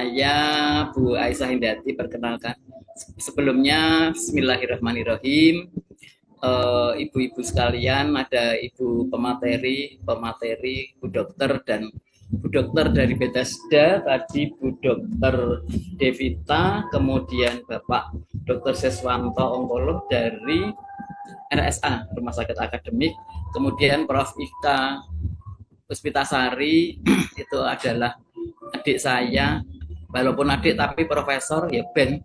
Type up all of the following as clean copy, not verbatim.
Saya Bu Aisyah Hindati, perkenalkan. Sebelumnya, Bismillahirrahmanirrahim. Ibu-ibu sekalian, ada Ibu pemateri, Bu Dokter dan Bu Dokter dari Bethesda, tadi Bu Dokter Devita, kemudian Bapak Dokter Seswanto Onkolog dari RSA, Rumah Sakit Akademik, kemudian Prof. Ika Puspitasari, itu adalah adik saya, walaupun adik tapi profesor, ya Ben.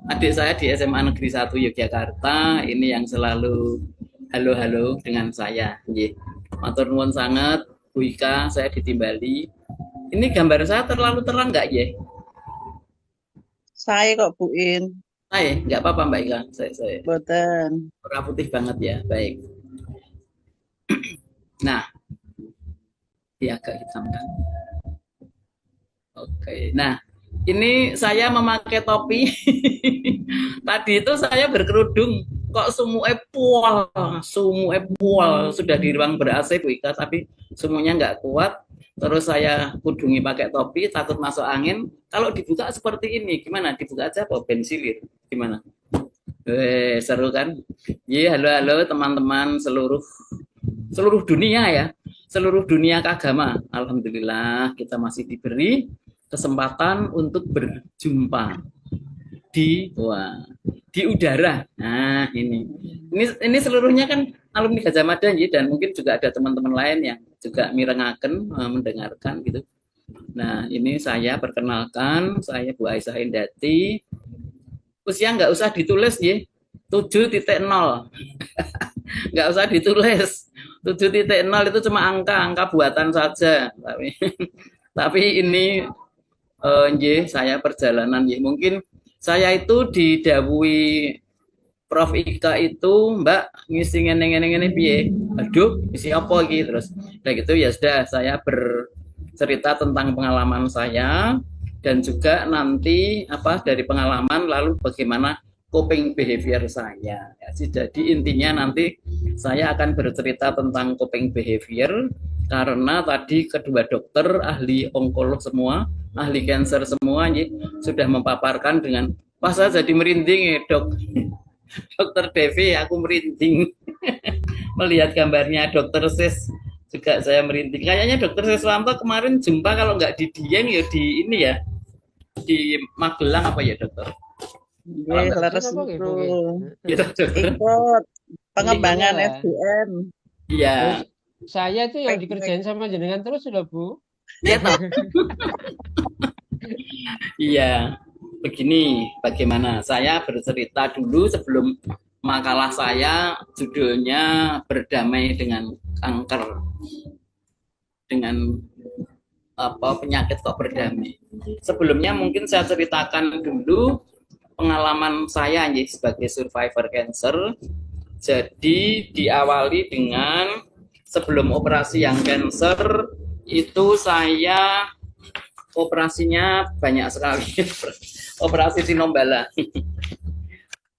Adik saya di SMA Negeri 1 Yogyakarta, ini yang selalu halo-halo dengan saya. Matur nuwun sangat, Bu Ika, saya ditimbali. Ini gambar saya terlalu terang nggak ya? Saya kok Bu In. Saya, nggak apa-apa Mbak Ika. Saya. Boten. Warna putih banget ya, baik. Nah, dia agak hitam kan. Oke, nah ini saya memakai topi. Tadi itu saya berkerudung, kok sumuknya pual, sudah di ruang ber-AC Bu Ika, tapi sumuknya nggak kuat. Terus saya kudungi pakai topi, takut masuk angin. Kalau dibuka seperti ini, gimana? Dibuka aja apa bensilir? Gimana? Seru kan? Iya, halo teman-teman seluruh dunia ya, seluruh dunia keagama. Alhamdulillah kita masih diberi kesempatan untuk berjumpa di udara. Nah, ini seluruhnya kan alumni Gajah Mada ya, dan mungkin juga ada teman-teman lain yang juga mirengaken mendengarkan gitu. Nah, ini saya perkenalkan, saya Bu Aisyah Hindati. Usia nggak usah ditulis ya, 7.0. Nggak usah ditulis. 7.0 itu cuma angka buatan saja. Tapi ini saya perjalanan mungkin saya itu didhawuhi Prof. Ika itu, Mbak ngisi ngene piye? Aduh, isi apa iki terus. Udah gitu ya sudah, saya bercerita tentang pengalaman saya dan juga nanti dari pengalaman lalu bagaimana coping behavior saya. Jadi intinya nanti saya akan bercerita tentang coping behavior karena tadi kedua dokter ahli onkolog semua, ahli cancer semua sudah memaparkan dengan pas saya jadi merinding ya dok. Dokter Devi, aku merinding melihat gambarnya. Dokter Sis juga saya merinding. Kayaknya Dokter Seswanto kemarin jumpa kalau nggak di Dieng ya di ini ya, di Magelang apa ya dokter? Leres itu. Ikut pengembangan SDM. Iya. Saya itu yang dikerjain sama jenengan terus sudah Bu. Iya toh. Iya. Begini, bagaimana saya bercerita dulu sebelum makalah saya, judulnya Berdamai dengan Kanker, dengan penyakit kok berdamai. Sebelumnya mungkin saya ceritakan dulu pengalaman saya sebagai survivor cancer. Jadi diawali dengan sebelum operasi yang cancer itu saya operasinya banyak sekali. Operasi tinombala.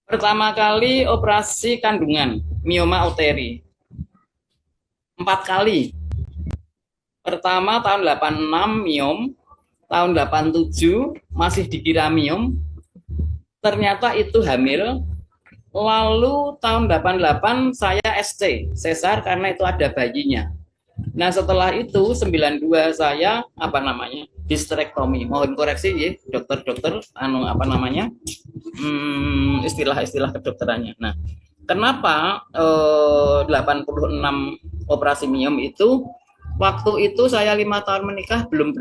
Pertama kali operasi kandungan, mioma uteri. 4 kali. Pertama tahun 86 miom, tahun 87 masih dikira miom. Ternyata itu hamil. Lalu tahun 88 saya SC, sesar karena itu ada bayinya. Nah setelah itu 92 saya histrektomi. Mohon koreksi ya dokter-dokter istilah-istilah kedokterannya. Nah kenapa 86 operasi miom itu? Waktu itu saya 5 tahun menikah belum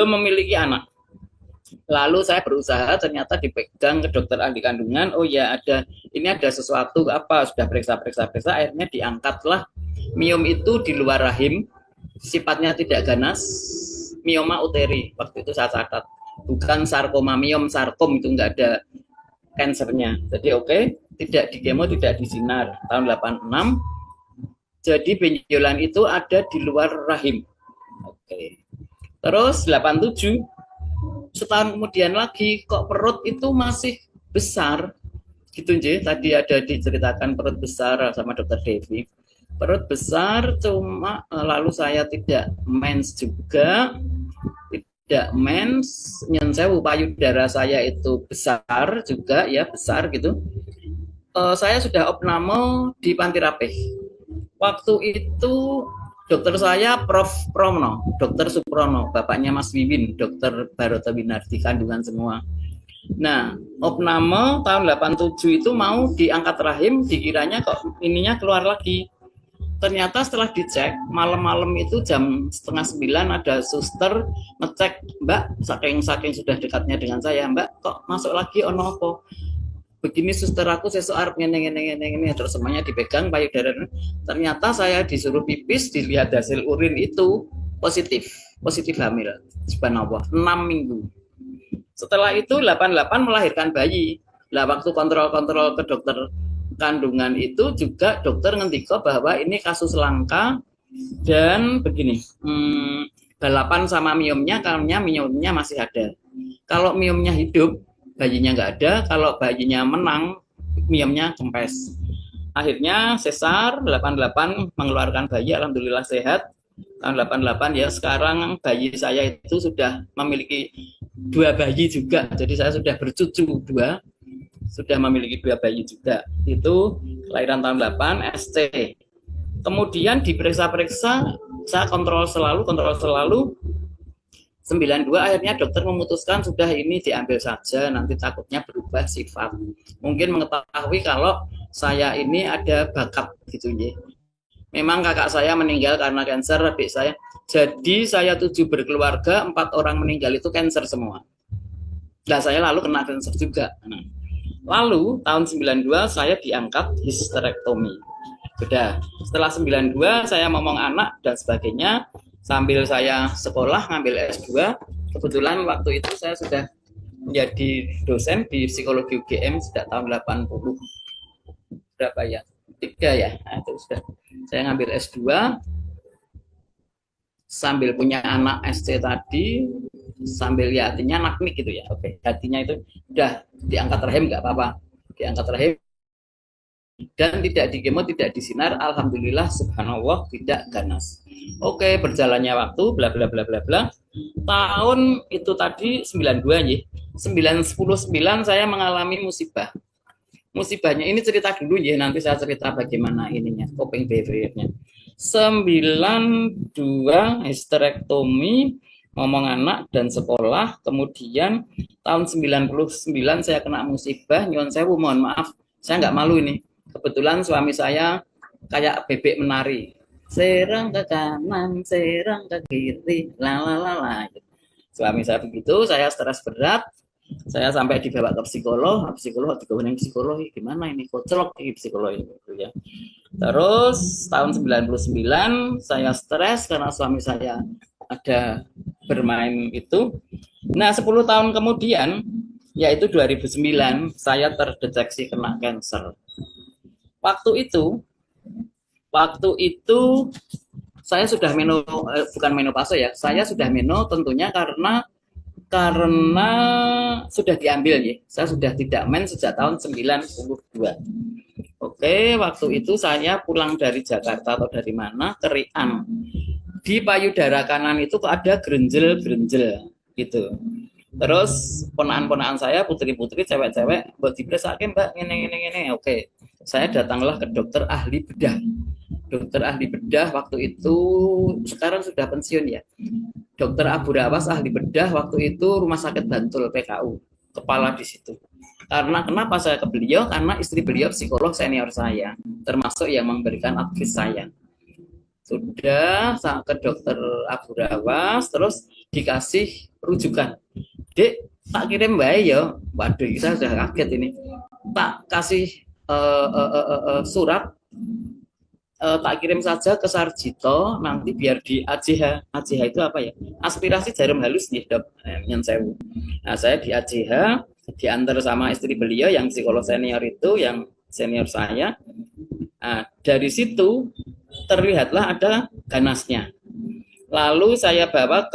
memiliki anak. Lalu saya berusaha, ternyata dipegang ke dokter ahli kandungan. Oh ya ada sesuatu sudah periksa, akhirnya diangkatlah miom itu di luar rahim, sifatnya tidak ganas, mioma uteri. Waktu itu saya catat, bukan sarkoma miom, sarkom itu nggak ada kansernya. Jadi tidak dikemo, tidak disinar. Tahun 86, jadi benjolan itu ada di luar rahim. Terus 87, setahun kemudian lagi kok perut itu masih besar gitu tadi ada diceritakan perut besar sama dokter Devi, perut besar cuma lalu saya tidak mens juga, tidak mens, nyen sewu payudara saya itu besar juga ya, besar gitu. Saya sudah opname di Panti Rapih. Waktu itu dokter saya Prof. Prono, Dokter Suprono, bapaknya Mas Wiwin, Dokter Barota Winardi, kandungan semua. Nah, opname tahun 87 itu mau diangkat rahim, dikiranya kok ininya keluar lagi. Ternyata setelah dicek, malam-malam itu jam 8:30 ada suster ngecek, Mbak, saking sudah dekatnya dengan saya, Mbak, kok masuk lagi ono apa? Begini suster, aku sesuk arep ngene terus semuanya dipegang payudara. Ternyata saya disuruh pipis, dilihat hasil urin itu positif hamil. Subhanallah, 6 minggu. Setelah itu 88 melahirkan bayi. Lah waktu kontrol ke dokter kandungan itu juga dokter ngendika bahwa ini kasus langka dan begini, balapan sama miomnya, karena miomnya masih ada. Kalau miomnya hidup, bayinya nggak ada. Kalau bayinya menang, miomnya kempes. Akhirnya sesar 88 mengeluarkan bayi, alhamdulillah sehat. Tahun 88 ya, sekarang bayi saya itu sudah memiliki 2 bayi juga. Jadi saya sudah bercucu 2, sudah memiliki 2 bayi juga. Itu kelahiran tahun 8, SC. Kemudian diperiksa-periksa, saya kontrol selalu. 92 akhirnya dokter memutuskan sudah ini diambil saja, nanti takutnya berubah sifat. Mungkin mengetahui kalau saya ini ada bakat gitu ya. Memang kakak saya meninggal karena kanker, adik saya. Jadi saya 7 berkeluarga, 4 orang meninggal itu kanker semua. Nah, saya lalu kena kanker juga. Lalu tahun 92 saya diangkat histerektomi. Sudah. Setelah 92 saya ngomong anak dan sebagainya. Sambil saya sekolah ngambil S2, kebetulan waktu itu saya sudah menjadi dosen di psikologi UGM sejak tahun 80 berapa ya? 3 ya. Nah, itu sudah. Saya ngambil S2 sambil punya anak SC tadi, sambil ya hatinya naknik gitu ya. Oke, hatinya itu udah diangkat rahim nggak apa-apa. Diangkat rahim dan tidak digemo, tidak disinar, alhamdulillah subhanallah tidak ganas. Oke, berjalannya waktu bla bla bla bla bla. Tahun itu tadi 92 ya. 9 saya mengalami musibah. Musibahnya ini cerita dulu ya, nanti saya cerita bagaimana ininya, coping behavior-nya. 92 histerektomi, ngomong anak dan sekolah, kemudian tahun 99 saya kena musibah, nyuwun sewu, mohon maaf, saya nggak malu ini. Kebetulan suami saya kayak bebek menari, serang ke kanan, serang ke kiri, lalalala. Suami saya begitu, saya stres berat, saya sampai dibawa ke psikolog digabungin psikolog, gimana ini koclok ini psikolog gitu ya. Terus tahun 99 saya stres karena suami saya ada bermain itu. Nah 10 tahun kemudian, yaitu 2009, saya terdeteksi kena kanker. Waktu itu saya sudah bukan menopause ya, saya sudah tentunya karena sudah diambil ya. Saya sudah tidak sejak tahun 92. Oke, waktu itu saya pulang dari Jakarta atau dari mana, ke Rian. Di payudara kanan itu kok ada gerenjel gitu. Terus ponaan-ponaan saya, putri-putri, cewek-cewek, buat dipresake Mbak, ngene. Oke, saya datanglah ke dokter ahli bedah. Dokter ahli bedah waktu itu sekarang sudah pensiun ya. Dokter Abu Rawas ahli bedah waktu itu Rumah Sakit Bantul PKU, kepala di situ. Karena kenapa saya ke beliau? Karena istri beliau psikolog senior saya, termasuk yang memberikan advice saya. Sudah ke dokter Abu Rawas, terus dikasih rujukan. Dek, tak kirim baik ya. Waduh, saya sudah kaget ini. Tak kasih surat, tak kirim saja ke Sarjito, nanti biar di AJH. AJH itu apa ya? Aspirasi jarum halus nih, Dok. Yang saya. Nah, saya di AJH, diantar sama istri beliau yang psikolog senior itu, yang senior saya. Nah, dari situ terlihatlah ada ganasnya. Lalu saya bawa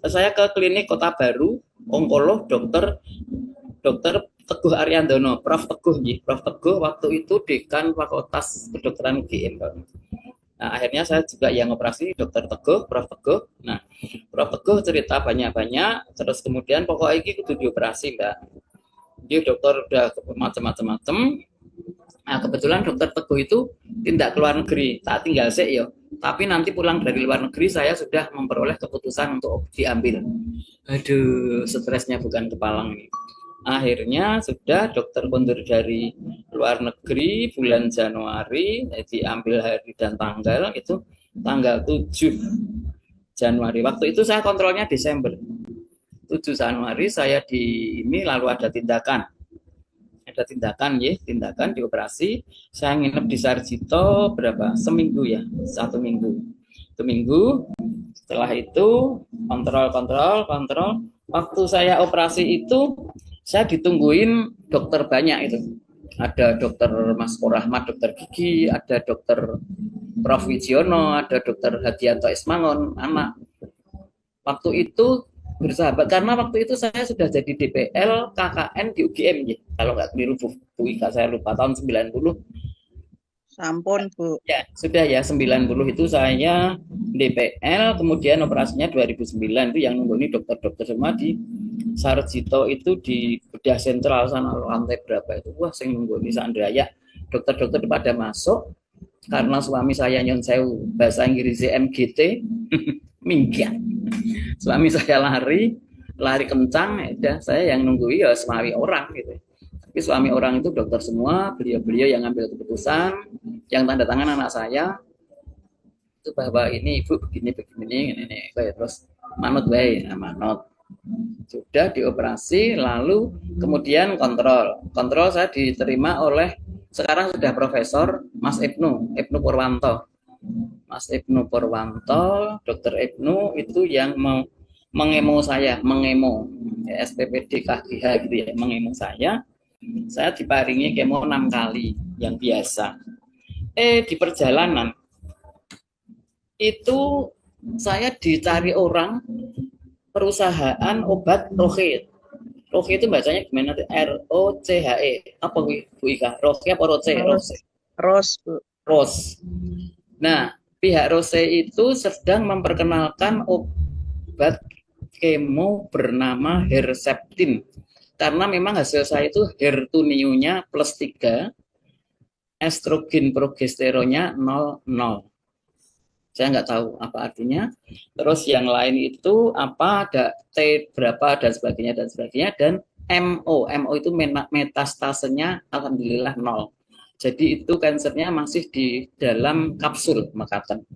saya ke klinik Kota Baru, onkolog dokter Teguh Ariandono, Prof Teguh waktu itu dekan Fakultas Kedokteran UGM. Nah, akhirnya saya juga yang operasi dokter Teguh, Prof Teguh. Nah, Prof Teguh cerita banyak-banyak, terus kemudian pokoknya ini kudu dioperasi, Mbak. Dia dokter udah macam-macam. Nah, kebetulan dokter Teguh itu tindak ke luar negeri, tak tinggal sih ya. Tapi nanti pulang dari luar negeri saya sudah memperoleh keputusan untuk diambil. Aduh, stresnya bukan kepalang ini. Akhirnya sudah dokter kondur dari luar negeri bulan Januari, diambil hari dan tanggal itu tanggal 7 Januari. Waktu itu saya kontrolnya Desember. 7 Januari saya di ini lalu ada tindakan ya, tindakan dioperasi. Saya nginep di Sarjito berapa? Seminggu ya, 1 minggu. 1 minggu. Setelah itu kontrol. Waktu saya operasi itu saya ditungguin dokter banyak itu. Ada dokter Mas Rahmat, dokter gigi, ada dokter Prof Wijiono, ada dokter Hadianto Ismangon, anak. Waktu itu bersahabat karena waktu itu saya sudah jadi DPL KKN di UGM ya. Kalau nggak keliru Bu Ika, saya lupa tahun 90. Sampun, Bu. Ya, sudah ya 90 itu saya DPL, kemudian operasinya 2009 itu yang nunggu dokter-dokter semua di Sarjito itu di bedah sentral sana lantai berapa itu. Wah, saya nunggu di Sandraya. Dokter-dokter pada masuk karena suami saya nyon sewu bahasa Inggrisnya MGT minggat. Suami saya lari kencang, ya saya yang nunggu ya suami orang gitu. Tapi suami orang itu dokter semua, beliau yang ngambil keputusan, yang tanda tangan anak saya itu bahwa ini ibu begini ini terus manut baik, manut. Sudah dioperasi, lalu kemudian kontrol saya diterima oleh sekarang sudah Profesor Mas Ibnu Purwanto. Mas Ibnu Purwanto, Dokter Ibnu itu yang mengemo saya, SPPD KGH gitu ya, mengemo saya diparingi kemo 6 kali yang biasa. Di perjalanan itu saya dicari orang perusahaan obat Roche. Roche itu bacanya gimana? ROCHE. Apa Bu Ika? Roche apa Roche? Roche. Nah, pihak Roche itu sedang memperkenalkan obat kemo bernama Herceptin. Karena memang hasil saya itu HER2-nya +3, estrogen progesteronnya 0. Saya nggak tahu apa artinya. Terus yang lain itu apa, ada T berapa dan sebagainya, dan MO itu metastasenya alhamdulillah 0. Jadi itu kansernya masih di dalam kapsul mekaten.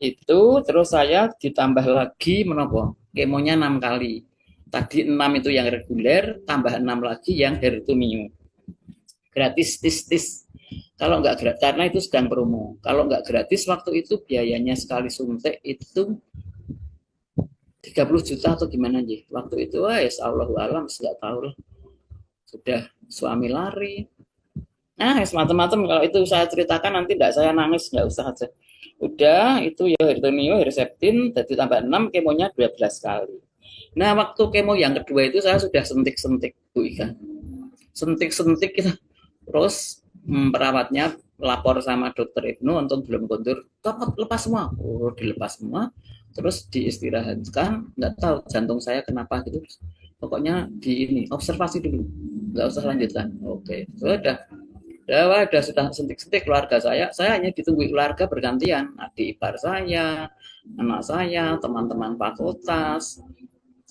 Itu terus saya ditambah lagi menopo kemonya 6 kali. Tadi 6 itu yang reguler, tambah 6 lagi yang HER2-neu. Gratis tis. Kalau nggak gratis, karena itu sedang promo. Kalau nggak gratis waktu itu biayanya sekali suntik itu 30 juta atau gimana aja. Waktu itu Allahu alam, nggak tahu lah. Sudah suami lari. Macam-macam. Kalau itu saya ceritakan nanti enggak, saya nangis, nggak usah aja. Udah itu ya HER2-neu, Herceptin, jadi tambah 6, kemonya 12 kali. Nah, waktu kemo yang kedua itu saya sudah sentik-sentik, Bu Ika. Sentik-sentik gitu. Terus perawatnya lapor sama dokter Ibnu untuk belum kondur, lepas semua. Dilepas semua. Terus diistirahatkan, nggak tahu jantung saya kenapa gitu. Pokoknya observasi dulu. Nggak usah lanjutkan. Oke, sudah sentik-sentik keluarga saya hanya ditunggu keluarga bergantian, adik ipar saya, anak saya, teman-teman fakultas,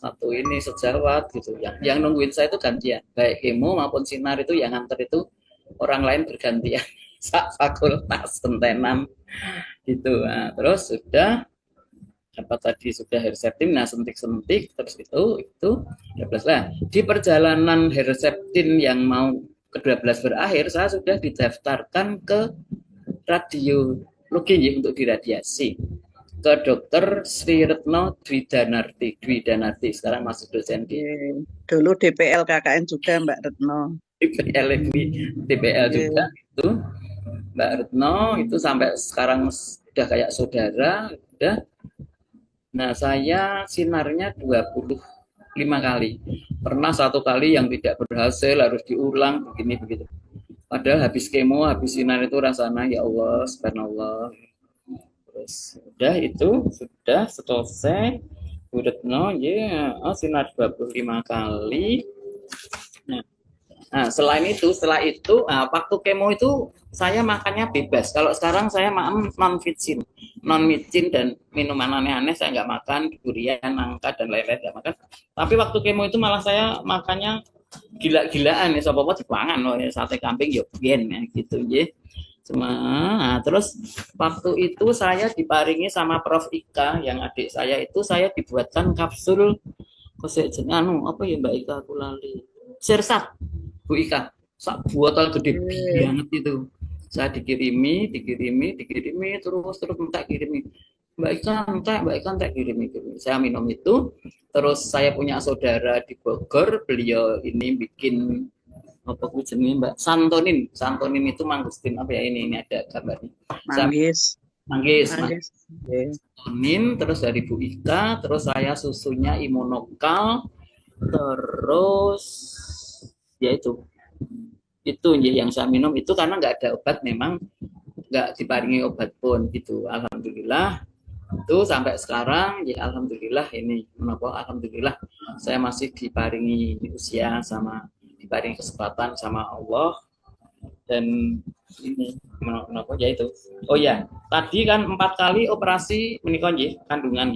satu ini sejawat gitu, yang nungguin saya itu gantian, baik kemo maupun sinar itu yang nganter itu orang lain bergantian, fakultas tentenan gitu. Nah, terus sudah Herceptin, sentik-sentik terus itu 12 lah. Di perjalanan Herceptin yang mau ke-12 berakhir, saya sudah didaftarkan ke radiologi untuk diradiasi ke Dokter Sri Retno Dwi Danarti, sekarang masih dosen di dulu DPL KKN juga Mbak Retno. DPL juga itu Mbak Retno itu sampai sekarang sudah kayak saudara udah. Nah, saya sinarnya 25 kali. Pernah 1 kali yang tidak berhasil, harus diulang begini begitu. Padahal habis kemo, habis sinar itu rasanya ya Allah, subhanallah. Terus udah itu sudah selesai. Bu Retno ya, sinar 25 kali. Nah, setelah itu, waktu kemo itu saya makannya bebas. Kalau sekarang saya makan non micin dan minuman aneh-aneh saya nggak makan, durian, nangka dan lain-lain nggak makan. Tapi waktu kemo itu malah saya makannya gila-gilaan ya, apa-apa dipangan loh ya, sate kambing yo gen ya gitu ya. Nah, terus waktu itu saya diparingi sama Prof Ika yang adik saya itu, saya dibuatkan kapsul apa ya Mbak Ika, aku lali. Sirsat Bu Ika, sak botol gede banget itu. Saya dikirimi, terus minta kirimi. Mbak Ika minta kirimi. Saya minum itu, terus saya punya saudara di Bogor, beliau ini bikin apa jenis Mbak Santonin itu mangustin apa ya, ini ada gambarnya. Manggis. Santonin, terus dari Bu Ika, terus saya susunya Imunokal, terus ya itu yang saya minum itu karena nggak ada obat, memang nggak diparingi obat pun gitu. Alhamdulillah itu sampai sekarang ya, alhamdulillah ini alhamdulillah saya masih diparingi usia sama diparingi kesempatan sama Allah. Dan ini kenapa ya itu, oh ya tadi kan 4 kali operasi menikah kandungan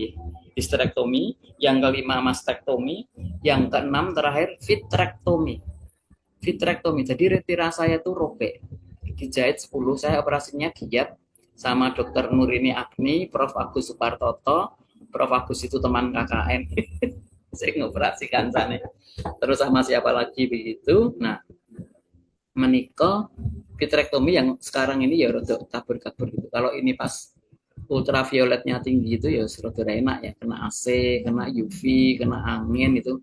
hysterektomi, yang kelima mastektomi, yang keenam terakhir vitrektomi. Jadi retira saya tuh robek, dijahit 10, saya operasinya giat sama dokter Nurini Agni, Prof Agus Supartoto. Prof Agus itu teman KKN saya ngoperasikan sana, terus sama siapa lagi begitu. Nah, menikah vitrektomi yang sekarang ini ya rada kabur-kabur gitu. Kalau ini pas ultravioletnya tinggi itu ya rada enak ya, kena AC, kena UV, kena angin itu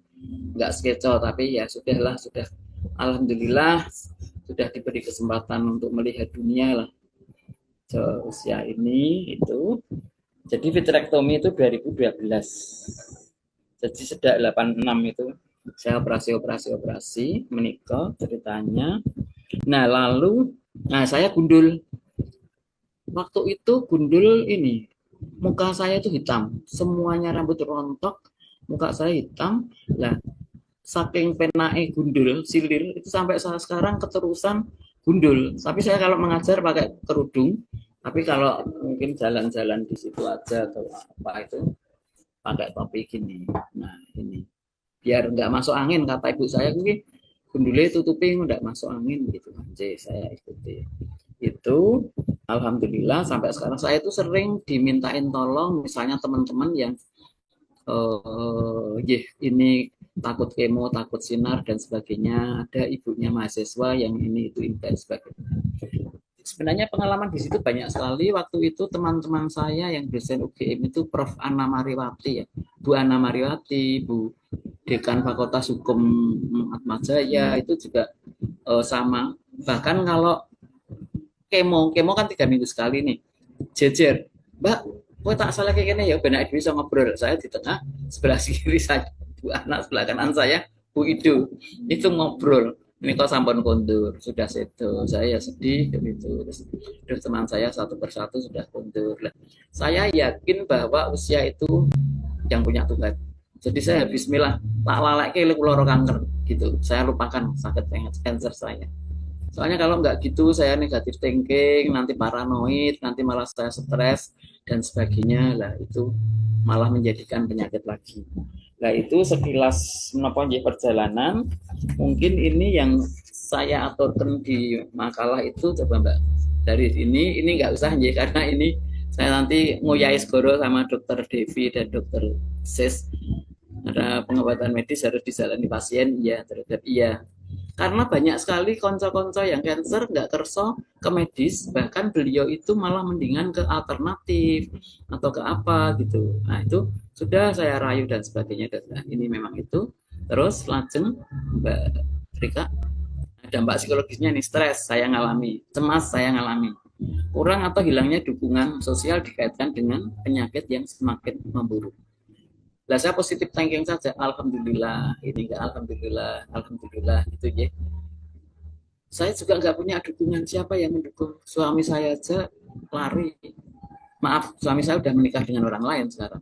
nggak skeco, tapi ya sudah alhamdulillah sudah diberi kesempatan untuk melihat dunia lah usia ini itu. Jadi vitrektomi itu 2012, jadi sejak 86 itu saya operasi menikah ceritanya. Nah lalu saya gundul. Waktu itu gundul ini, muka saya itu hitam, semuanya rambut rontok, muka saya hitam. Lah saking penae gundul silir itu sampai sekarang keterusan gundul. Tapi saya kalau mengajar pakai kerudung, tapi kalau mungkin jalan-jalan di situ aja atau apa itu pakai topi gini. Nah ini biar nggak masuk angin, kata ibu saya, ini gundulnya tutupi nggak masuk angin gitu. Jadi saya ikuti itu. Alhamdulillah sampai sekarang saya itu sering dimintain tolong, misalnya teman-teman yang ini takut kemo, takut sinar dan sebagainya, ada ibunya mahasiswa yang ini itu dan sebagainya. Sebenarnya pengalaman di situ banyak sekali. Waktu itu teman-teman saya yang dosen UGM itu Prof Anna Mariwati ya, Bu Anna Mariwati, Bu Dekan Fakultas Hukum Atmajaya itu juga sama. Bahkan kalau kemo kan 3 minggu sekali nih, jejer, Mbak, kok tak salah kayak gini ya, benar bisa ngobrol. Saya di tengah, sebelah kiri saya Bu Anna, sebelah kanan saya Bu Idu, itu ngobrol. Ini kok sampun kondur, sudah sedo, saya sedih gitu. Terus teman saya satu persatu sudah kondur. Saya yakin bahwa usia itu yang punya Tuhan. Jadi saya bismillah, tak lalek ke loro kanker gitu. Saya lupakan sakit cancer saya. Soalnya kalau nggak gitu saya negatif thinking, nanti paranoid, nanti malah saya stres dan sebagainya. Lah itu malah menjadikan penyakit lagi. Nah itu sekilas menapa perjalanan. Mungkin ini yang saya aturkan di makalah itu, coba Mbak. Dari ini nggak usah karena ini saya nanti nguyai segoro sama dokter Devi dan dokter Sis. Ada pengobatan medis harus dijalani pasien, iya terhadap iya. Karena banyak sekali konco-konco yang cancer nggak kerso ke medis, bahkan beliau itu malah mendingan ke alternatif atau ke apa gitu. Nah itu sudah saya rayu dan sebagainya. Nah, ini memang itu. Terus lajeng Mbak Rika, dampak psikologisnya nih, stres saya ngalami, cemas saya ngalami, kurang atau hilangnya dukungan sosial dikaitkan dengan penyakit yang semakin memburuk. Lah saya positif thinking saja, alhamdulillah, ini enggak alhamdulillah gitu ya. Saya juga nggak punya dukungan, siapa yang mendukung, suami saya aja lari maaf, suami saya udah menikah dengan orang lain sekarang.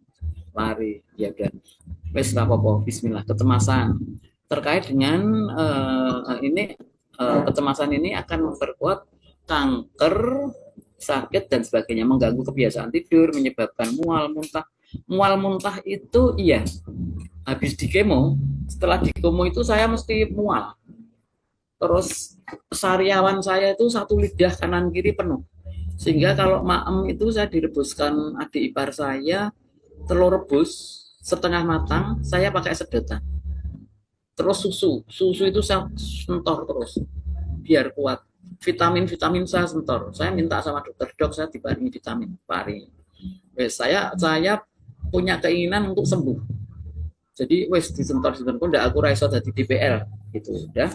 Lari, ya udah. Wes rapopo, bismillah, kecemasan. Terkait dengan ini kecemasan ini akan memperkuat kanker, sakit dan sebagainya, mengganggu kebiasaan tidur, menyebabkan mual, muntah. Mual muntah itu iya. Habis di kemo, setelah di kemo itu saya mesti mual. Terus sariawan saya itu satu lidah kanan kiri penuh. Sehingga kalau maem itu saya direbuskan adik ipar saya, telur rebus setengah matang, saya pakai sedotan. Terus susu itu saya sentor terus, biar kuat. Vitamin saya sentor. Saya minta sama dokter, dok saya dibaringi vitamin, pari. Saya punya keinginan untuk sembuh. Jadi wes disentor pun udah aku raiso dari DPL gitu, udah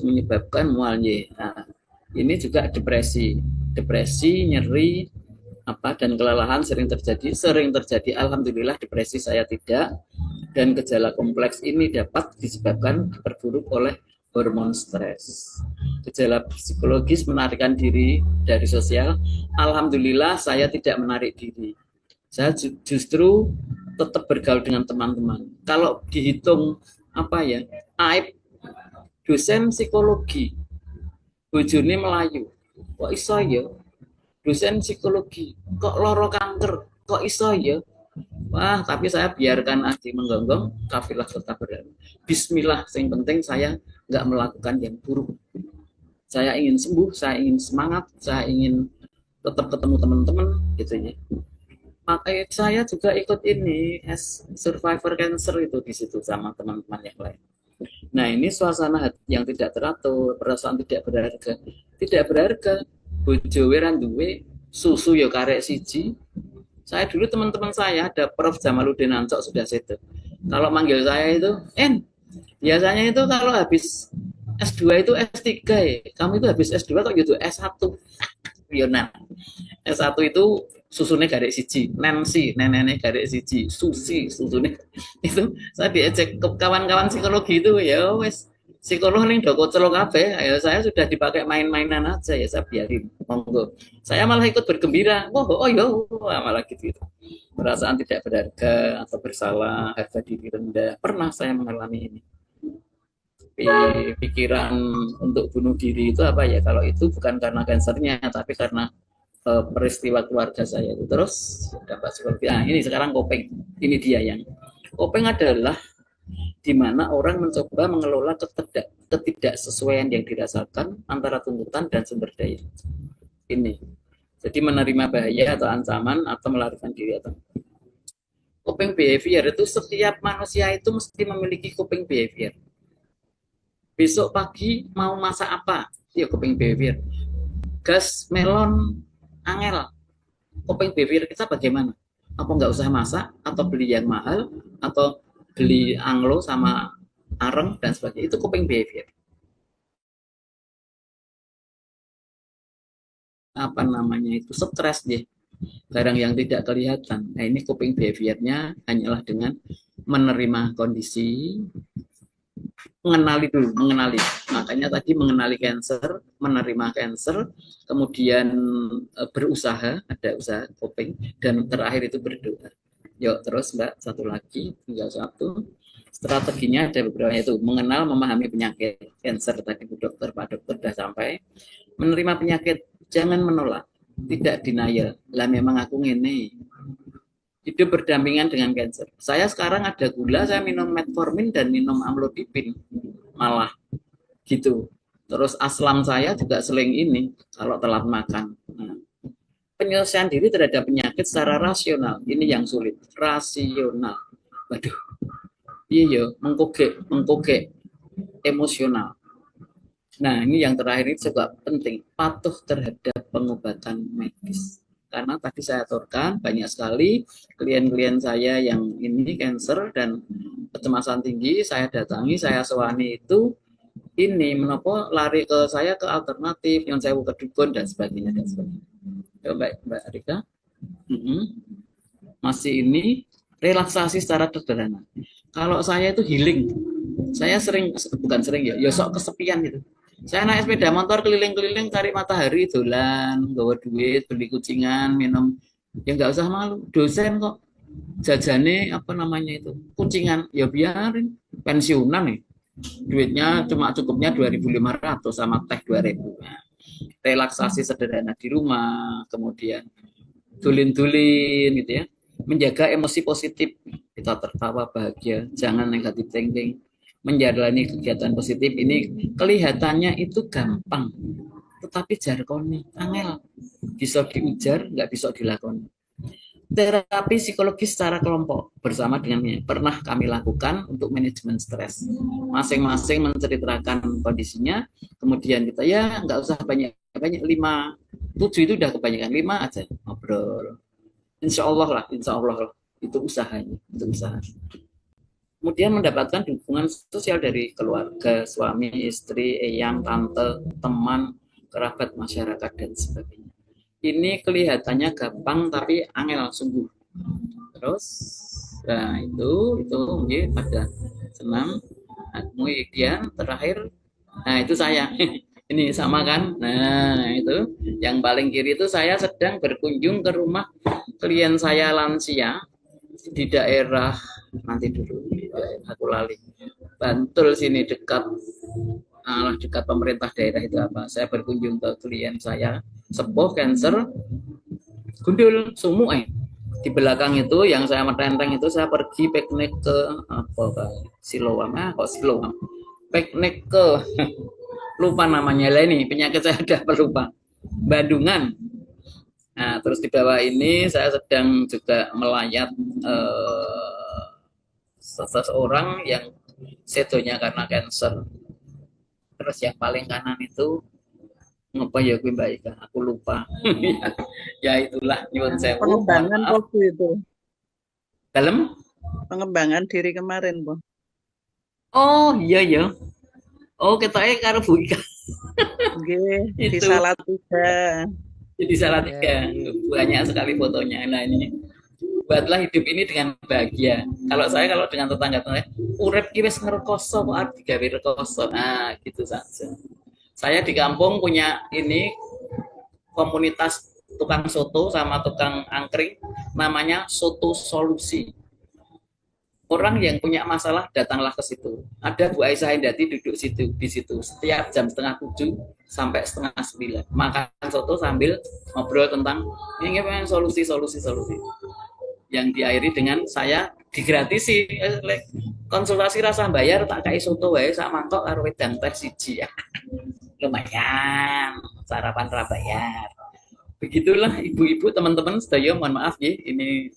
menyebabkan mualnya. Nah, ini juga depresi, nyeri, dan kelelahan sering terjadi. Alhamdulillah depresi saya tidak, dan gejala kompleks ini dapat disebabkan diperburuk oleh hormon stres. Gejala psikologis menarikan diri dari sosial. Alhamdulillah saya tidak menarik diri. Saya justru tetap bergaul dengan teman-teman. Kalau dihitung aib dosen psikologi, bojone Melayu, kok iso ya? Dosen psikologi, kok loro kanker, kok iso ya? Wah, tapi saya biarkan aji menggonggong, kafilah serta berani. Bismillah, yang penting saya nggak melakukan yang buruk. Saya ingin sembuh, saya ingin semangat, saya ingin tetap ketemu teman-teman, gitu ya. Makanya saya juga ikut ini as survivor cancer itu di situ sama teman-teman yang lain. Nah, ini suasana hati yang tidak teratur, perasaan tidak berharga. Bojo weran duwe, susu yo karek siji. Saya dulu teman-teman saya ada Prof Jamaluddin Ancok sudah sedo. Kalau manggil saya itu, biasanya itu kalau habis S2 itu S3 ya. Kamu itu habis S2 kok gitu S1. Yonan. S1 itu susunya garek siji, Nancy, neneknya garek siji, Susi, susunya itu saya diajak ke kawan-kawan psikologi itu ya wes psikolog nih doko celok kabeh, ya saya sudah dipakai main-mainan aja ya saya biarin, monggo. Saya malah ikut bergembira, malah gitu. Perasaan tidak berharga atau bersalah, harga diri rendah, pernah saya mengalami ini. Pikiran untuk bunuh diri itu apa ya? Kalau itu bukan karena kansernya, tapi karena peristiwa keluarga saya itu. Terus dapat psikologi. Nah, ini sekarang Kopeng. Ini dia yang Kopeng adalah di mana orang mencoba mengelola ketidaksesuaian yang dirasakan antara tuntutan dan sumber daya. Ini. Jadi menerima bahaya atau ancaman atau melarikan diri atau coping behavior itu setiap manusia itu mesti memiliki coping behavior. Besok pagi mau masak apa? Ya coping behavior. Gas melon angel. Coping behavior kita bagaimana? Apa nggak usah masak atau beli yang mahal atau beli anglo sama areng dan sebagainya, itu coping behavior. Apa namanya itu stres deh, barang yang tidak kelihatan. Nah ini coping behaviornya hanyalah dengan menerima kondisi, mengenali. Makanya tadi mengenali cancer, menerima cancer, kemudian berusaha, ada usaha coping, dan terakhir itu berdoa. Yuk terus Mbak, satu lagi, tinggal satu. Strateginya ada beberapa, yaitu mengenal, memahami penyakit cancer tadi Bu Dokter, Pak Dokter sudah sampai. Menerima penyakit, jangan menolak, tidak denial. Lah memang aku ngene. Hidup berdampingan dengan cancer. Saya sekarang ada gula, saya minum metformin dan minum amlodipin, malah gitu. Terus aslam saya juga seling ini kalau telat makan. Nah, penyelesaian diri terhadap penyakit secara rasional, ini yang sulit. Rasional. Waduh. Iya, mengkogek emosional. Nah, ini yang terakhir ini juga penting, patuh terhadap pengobatan medis. Karena tadi saya aturkan banyak sekali klien-klien saya yang ini cancer dan kecemasan tinggi, saya datangi, saya sewani itu ini menopo lari ke saya ke alternatif, yang saya ke dukun dan sebagainya dan sebagainya. Ya, Mbak Rika. Masih ini relaksasi secara sederhana. Kalau saya itu healing, saya bukan sering ya sok kesepian itu. Saya naik sepeda motor keliling-keliling cari matahari, dolan, bawa duit, beli kucingan, minum. Ya nggak usah malu. Dosen kok jajane apa namanya itu kucingan, ya biarin. Pensiunan nih, duitnya cuma cukupnya 2.500 sama teh 2.000. Nah, relaksasi sederhana di rumah, kemudian dulin-dulin gitu ya, menjaga emosi positif, kita tertawa bahagia, jangan negatif thinking, menjalani kegiatan positif ini kelihatannya itu gampang, tetapi jargonnya angel, bisa diujar nggak bisa dilakoni. Terapi psikologis secara kelompok bersama dengan pernah kami lakukan untuk manajemen stres. Masing-masing menceritakan kondisinya, kemudian kita ya nggak usah banyak-banyak, 5, 7 itu udah kebanyakan, 5 aja ngobrol. Insya Allah lah, itu usahanya, itu usaha. Kemudian mendapatkan dukungan sosial dari keluarga, suami, istri, eyang, tante, teman, kerabat, masyarakat, dan sebagainya. Ini kelihatannya gampang tapi angel sungguh. Terus, nah itu mungkin pada senam. Kemudian terakhir, nah itu saya. Ini sama kan? Nah itu yang paling kiri itu saya sedang berkunjung ke rumah klien saya lansia di daerah, nanti dulu aku lali, Bantul sini dekat dekat pemerintah daerah itu apa? Saya berkunjung ke klien saya sepuh cancer gundul sumuk di belakang itu yang saya metenteng itu saya pergi piknik ke apa Siloam, kok Siloam, piknik ke lupa namanya lah, ini penyakit saya ada pelupa, Bandungan. Nah terus di bawah ini saya sedang juga melayat seseorang yang sedonya karena cancer. Terus yang paling kanan itu ngapa ya gue Mbak Ika, aku lupa. Ya itulah nyuwun sewu, Pengembangan mohon maaf. waktu itu. Dalam? Pengembangan diri kemarin, Bu. Oh iya ya. Oh kita karo Bu Ika Nggih, di itu. Salatiga. Jadi salah tiga, banyak sekali fotonya. Nah ini buatlah hidup ini dengan bahagia. Kalau dengan tetangga-tetangga, urip ki wis ngerekoso kok arep digawe rekoso. Nah, gitu saja. Saya di kampung punya ini komunitas tukang soto sama tukang angkring, namanya Soto Solusi. Orang yang punya masalah datanglah ke situ. Ada Bu Aisyah Hindati duduk di situ setiap jam 6:30 sampai 8:30 makan soto sambil ngobrol tentang ini solusi yang diakhiri dengan saya digratisi konsultasi rasa bayar tak kai soto wae sak mangkok karo wedang teh siji ya. Lumayan sarapan rabayar. Begitulah ibu-ibu teman-teman sedaya, mohon maaf ya ini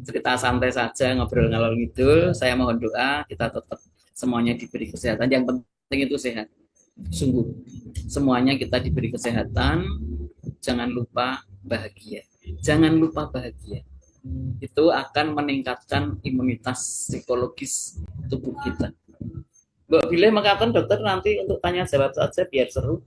cerita santai saja, ngobrol ngalor ngidul. Saya mohon doa kita tetap semuanya diberi kesehatan. Yang penting itu sehat. Sungguh, semuanya kita diberi kesehatan. Jangan lupa bahagia. Jangan lupa bahagia. Itu akan meningkatkan imunitas psikologis tubuh kita. Mbak Bileh mengatakan dokter nanti untuk tanya jawab saja biar seru.